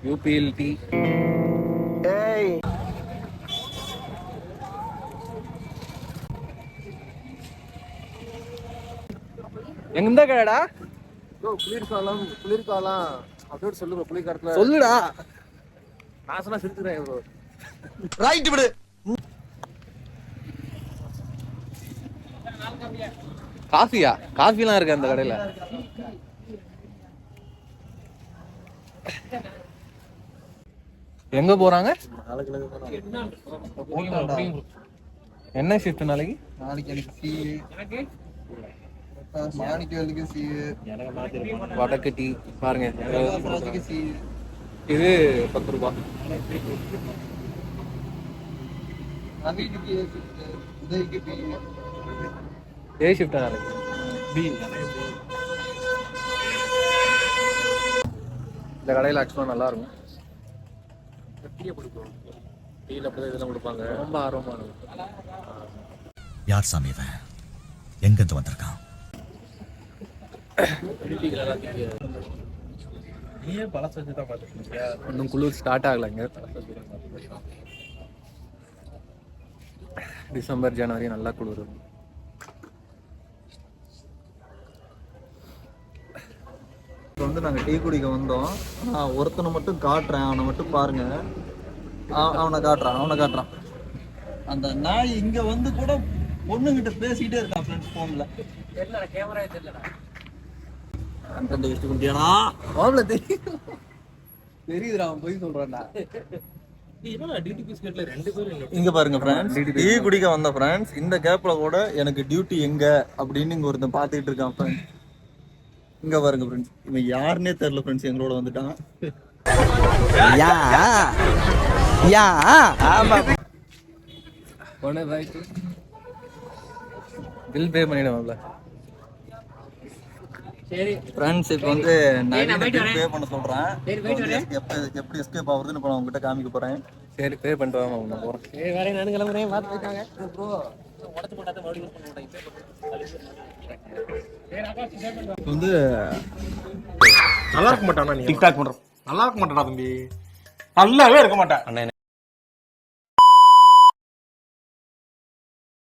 யூபிஎல்டி. ஏய் எந்த கடைடா? குளிர்காலம் அப்படியே சொல்லு ப்ரோ. குளிர்காலத்துல சொல்லுடா. நான் சொன்னா சிரிச்சுக்கிறேன் ப்ரோ. ரைட் விடு. காஃபியா? காஃபிலாம் இருக்கு அந்த கடையில. எங்க போறாங்க? என்ன ஷிஃப்ட் நாளைக்கு? நாளைக்கு எனக்கு சி. மாணிக்கவேலுக்கு சி. வடக்கு டீ பாருங்க. சி. இது 10 ரூபாய். நவீனுக்கு உதவிக்கு பி. ஏ ஷிஃப்ட் நாளைக்கு. பி. இந்த கடையில் ஆக்சுவலாக நல்லா இருக்கும். டீயை பிடிக்கும். டீயில் அப்படிதான் இதெல்லாம் கொடுப்பாங்க. ரொம்ப ஆர்வமாக இருக்கும். யார் சாமி இவன்? எங்கிருந்து வந்திருக்கான்? நீயே பழச வச்சு தான் பார்த்துருக்கீங்க. இன்னும் குளிர் ஸ்டார்ட் ஆகலைங்க. டிசம்பர் ஜனவரி நல்லா குளிர். இப்போ வந்து நாங்கள் டீ குடிக்க வந்தோம். நான் ஒருத்தனை மட்டும் காட்டுறேன், அவனை மட்டும் பாருங்க. அவனை காட்டுறான். அந்த நாய் இங்க வந்து கூட பொண்ணுகிட்ட பேசிக்கிட்டே இருக்கான் ஃப்ரெண்ட்ஸ் ஃபோன்ல. தெரியல, கேமரா தெரியலடா. கண்டென்ட் வேஸ்ட் பண்ணிட்டியாடா. மாப்பிள்ள தெரியுதுடா, அவன் போய் சொல்றான்டா. இங்க பாருங்க ஃப்ரெண்ட்ஸ், டீ குடிக்க வந்த ஃப்ரெண்ட்ஸ், இந்த கேப்ல கூட எனக்கு டியூட்டி எங்க அப்படின்னு இங்க ஒருத்தன் பாத்துக்கிட்டு இருக்கான் ஃப்ரெண்ட்ஸ். இங்க பாருங்க ஃப்ரெண்ட்ஸ், இவன் யாருன்னே தெரியல ஃப்ரெண்ட்ஸ், எங்களோட வந்துட்டான். உடனே ரைட்டு பில் பே பண்ணிடுவாங்கல்ல. சரி ஃப்ரெண்ட்ஸ், இப்போ வந்து நான் பில் பே பண்ண சொல்றேன். எப்படி எஸ்கேப் ஆகுறதுன்னு இப்போ நான் உங்ககிட்ட காமிக்க போறேன். சரி, பே பண்ணிட்டு வாங்க, நான் போகிறேன். சரி வேற நானும் கிளம்புறேன். பார்த்து போயிட்டாங்க ப்ரோ. உடச்சு போட்டாத மறுபடியும் பண்ண மாட்டாங்க. இப்போ வந்து நல்லா இருக்க மாட்டானா? நீ டிக்டாக் பண்றோம். நல்லா இருக்க மாட்டேடா தம்பி, நல்லாவே இருக்க மாட்டேன். அண்ணா